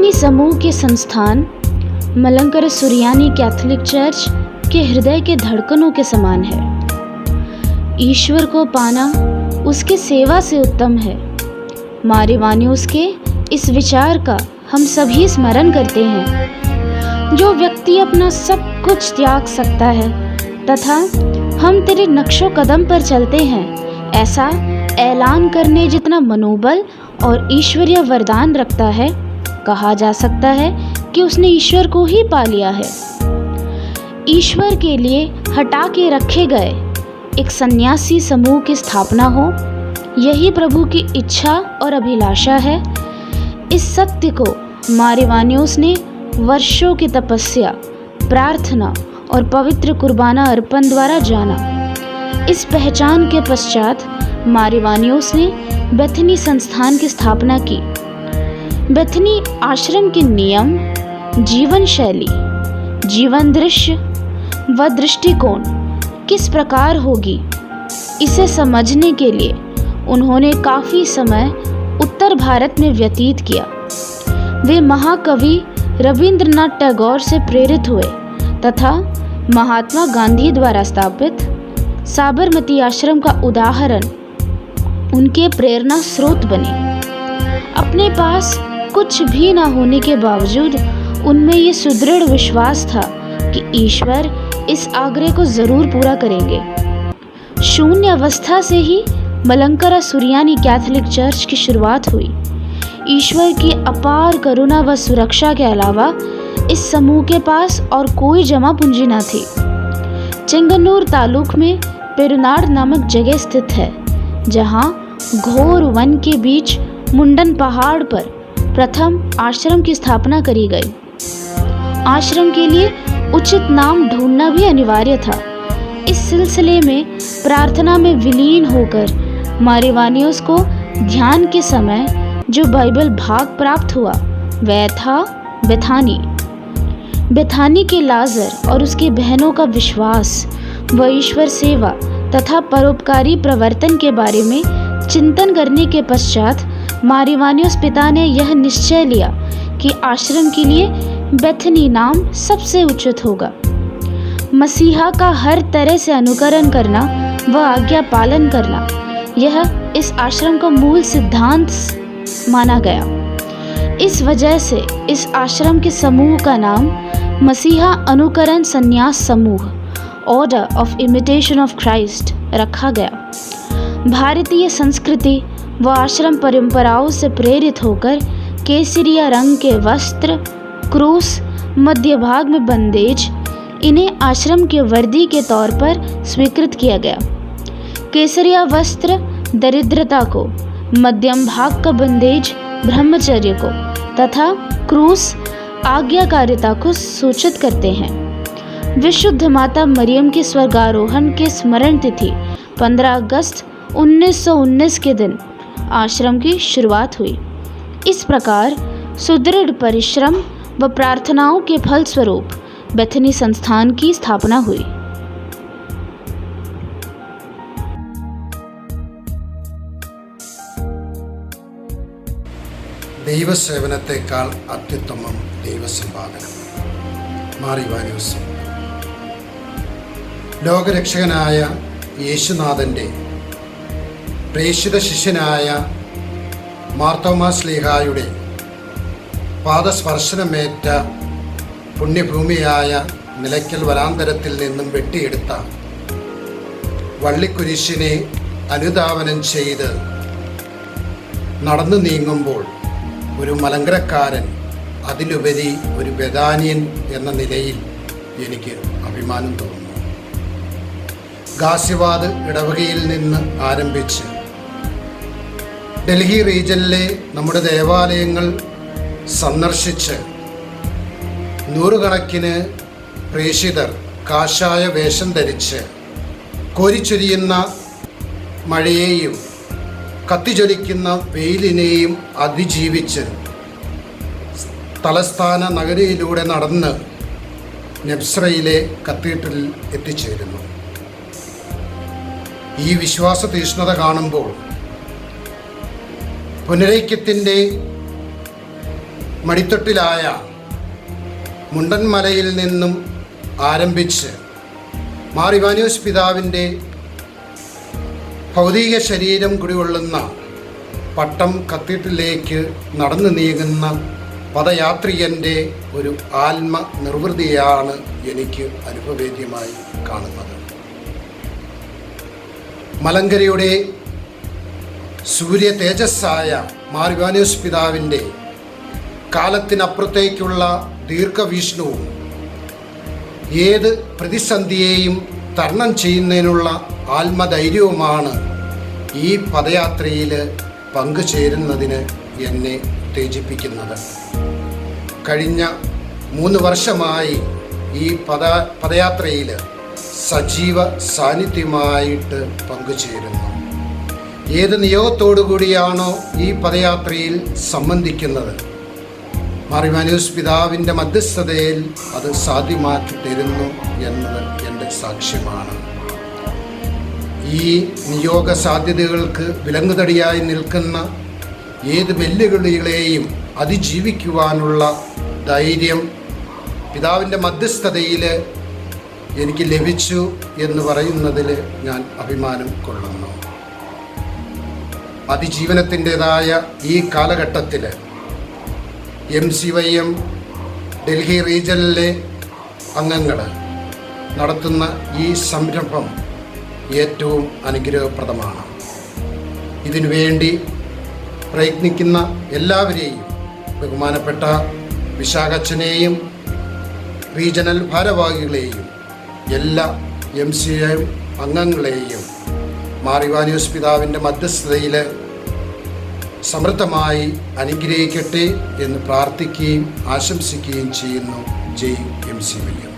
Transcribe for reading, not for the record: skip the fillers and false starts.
Bethany समूह के संस्थान मलंकर सुरियानी कैथोलिक चर्च के हृदय के धड़कनों के समान है। ईश्वर को पाना उसके सेवा से उत्तम है। मारिवानियोस के इस विचार का हम सभी स्मरण करते हैं। जो व्यक्ति अपना सब कुछ त्याग सकता है तथा हम तेरे नक्शो कदम पर चलते हैं, ऐसा ऐलान करने जितना मनोबल और ईश्वरीय वरदान रखता है, कहा जा सकता है कि उसने ईश्वर को ही पा लिया है। ईश्वर के लिए हटा के रखे गए एक सन्यासी समूह की स्थापना हो, यही प्रभु की इच्छा और अभिलाषा है। इस सत्य को मारिवानियोस ने वर्षों की तपस्या, प्रार्थना और पवित्र कुर्बाना अर्पण द्वारा जाना। इस पहचान के पश्चात मारिवानियोस ने बेथनी संस्थान की स्थापना की। बेथनी आश्रम के नियम, जीवन शैली, जीवन दृश्य व दृष्टिकोण किस प्रकार होगी, इसे समझने के लिए उन्होंने काफ़ी समय उत्तर भारत में व्यतीत किया। वे महाकवि रविंद्रनाथ टैगोर से प्रेरित हुए तथा महात्मा गांधी द्वारा स्थापित साबरमती आश्रम का उदाहरण उनके प्रेरणा स्रोत बने। अपने पास कुछ भी न होने के बावजूद उनमें ये सुदृढ़ विश्वास था कि ईश्वर इस आग्रह को ज़रूर पूरा करेंगे। शून्य अवस्था से ही मलंकरा सुरियानी कैथोलिक चर्च की शुरुआत हुई। ईश्वर की अपार करुणा व सुरक्षा के अलावा इस समूह के पास और कोई जमा पूंजी न थी। चेंगन्नूर तालुक में पेरुनाड नामक जगह स्थित है, जहाँ घोर वन के बीच मुंडन पहाड़ पर प्रथम आश्रम की स्थापना करी गई। आश्रम के लिए उचित नाम ढूंढना भी अनिवार्य था। इस सिलसिले में प्रार्थना में विलीन होकर मारिवानियोस को ध्यान के समय जो बाइबल भाग प्राप्त हुआ वह था बेथानी। बेथानी के लाजर और उसकी बहनों का विश्वास व ईश्वर सेवा तथा परोपकारी प्रवर्तन के बारे में चिंतन करने के पश्चात मारिवानियोस पिता ने यह निश्चय लिया कि आश्रम के लिए बेथनी नाम सबसे उचित होगा। मसीहा का हर तरह से अनुकरण करना व आज्ञा पालन करना, यह इस आश्रम का मूल सिद्धांत माना गया। इस वजह से इस आश्रम के समूह का नाम मसीहा अनुकरण संन्यास समूह, order of imitation of Christ रखा गया। भारतीय संस्कृति व आश्रम परंपराओं से प्रेरित होकर केसरिया रंग के वस्त्र, क्रूस, मध्य भाग में बंदेज, इन्हें आश्रम के वर्दी के तौर पर स्वीकृत किया गया। केसरिया वस्त्र दरिद्रता को, मध्यम भाग का बंदेज ब्रह्मचर्य को तथा क्रूस आज्ञाकारिता को सूचित करते हैं। विशुद्ध माता मरियम के स्वर्गारोहण के स्मरण तिथि 15 अगस्त 1919 के दिन आश्रम की शुरुआत हुई। इस प्रकार सुदृढ़ परिश्रम व प्रार्थनाओं के फलस्वरूप बेथनी संस्थान की स्थापना हुई। ദൈവസേവനത്തെക്കാൾ അത്യുത്തമം ദൈവസമ്പാദനം. മാറിവാനിയോസ് ലോകരക്ഷകനായ യേശുനാഥൻ്റെ പ്രേക്ഷിത ശിഷ്യനായ മാർത്തോമാ ശ്ലീഹായുടെ പാദസ്പർശനമേറ്റ പുണ്യഭൂമിയായ നിലയ്ക്കൽ വനാന്തരത്തിൽ നിന്നും വെട്ടിയെടുത്ത വള്ളിക്കുരിശിനെ അനുധാവനം ചെയ്ത് നടന്നു നീങ്ങുമ്പോൾ ഒരു മലങ്കരക്കാരൻ, അതിലുപരി ഒരു ബെഥാനിയൻ എന്ന നിലയിൽ എനിക്ക് അഭിമാനം തോന്നുന്നു. ഗാസിവാദ് ഇടവകയിൽ നിന്ന് ആരംഭിച്ച് ഡൽഹി റീജനിലെ നമ്മുടെ ദേവാലയങ്ങൾ സന്ദർശിച്ച് നൂറുകണക്കിന് പ്രേക്ഷിതർ കാഷായ വേഷം ധരിച്ച് കോരിച്ചൊരിയുന്ന മഴയെയും കത്തിജ്വലിക്കുന്ന വെയിലിനെയും അതിജീവിച്ച് തലസ്ഥാന നഗരിയിലൂടെ നടന്ന് നെബ്സ്രയിലെ കത്തീഡ്രലിൽ എത്തിച്ചേരുന്നു. ഈ വിശ്വാസ തീഷ്ണത കാണുമ്പോൾ പുനരൈക്യത്തിൻ്റെ മടിത്തൊട്ടിലായ മുണ്ടൻമലയിൽ നിന്നും ആരംഭിച്ച് മാർ ഇവാനിയോസ് പിതാവിൻ്റെ ഭൗതിക ശരീരം കുടികൊള്ളുന്ന പട്ടം കത്തീഡ്രലിലേക്ക് നടന്നു നീങ്ങുന്ന പദയാത്രികൻ്റെ ഒരു ആത്മ നിർവൃതിയാണ് എനിക്ക് അനുഭവേദ്യമായി കാണുന്നത്. മലങ്കരയുടെ സൂര്യ തേജസ്സായ മാർ ഇവാനിയോസ് പിതാവിൻ്റെ കാലത്തിനപ്പുറത്തേക്കുള്ള ദീർഘവീക്ഷണവും ഏത് പ്രതിസന്ധിയെയും തരണം ചെയ്യുന്നതിനുള്ള ആത്മധൈര്യവുമാണ് ഈ പദയാത്രയിൽ പങ്കുചേരുന്നതിന് എന്നെ ഉത്തേജിപ്പിക്കുന്നത്. കഴിഞ്ഞ 3 വർഷമായി ഈ പദയാത്രയിൽ സജീവ സാന്നിധ്യമായിട്ട് പങ്കുചേരുന്നു. ഏത് നിയോഗത്തോടു കൂടിയാണോ ഈ പദയാത്രയിൽ സംബന്ധിക്കുന്നത്, മാർ ഇവാനിയോസ് പിതാവിൻ്റെ മധ്യസ്ഥതയിൽ അത് സാധ്യമാക്കി തരുന്നു എന്നത് എൻ്റെ സാക്ഷ്യമാണ്. ഈ നിയോഗ സാധ്യതകൾക്ക് വിലങ്ങുതടിയായി നിൽക്കുന്ന ഏത് വെല്ലുവിളികളെയും അതിജീവിക്കുവാനുള്ള ധൈര്യം പിതാവിൻ്റെ മധ്യസ്ഥതയിൽ എനിക്ക് ലഭിച്ചു എന്ന് പറയുന്നതിൽ ഞാൻ അഭിമാനം കൊള്ളുന്നു. അതിജീവനത്തിൻ്റെതായ ഈ കാലഘട്ടത്തിൽ MCYM ഡൽഹി റീജിയനിലെ അംഗങ്ങൾ നടത്തുന്ന ഈ സംരംഭം ഏറ്റവും അനുഗ്രഹപ്രദമാണ്. ഇതിനുവേണ്ടി പ്രയത്നിക്കുന്ന എല്ലാവരെയും, ബഹുമാനപ്പെട്ട വിശാഖച്ചനെയും റീജിയണൽ ഭാരവാഹികളെയും എല്ലാ MCYM അംഗങ്ങളെയും മാർ ഇവാനിയോസ് പിതാവിൻ്റെ മധ്യസ്ഥതയിൽ സമൃദ്ധമായി അനുഗ്രഹിക്കട്ടെ എന്ന് പ്രാർത്ഥിക്കുകയും ആശംസിക്കുകയും ചെയ്യുന്നു. ജയ് MCYM.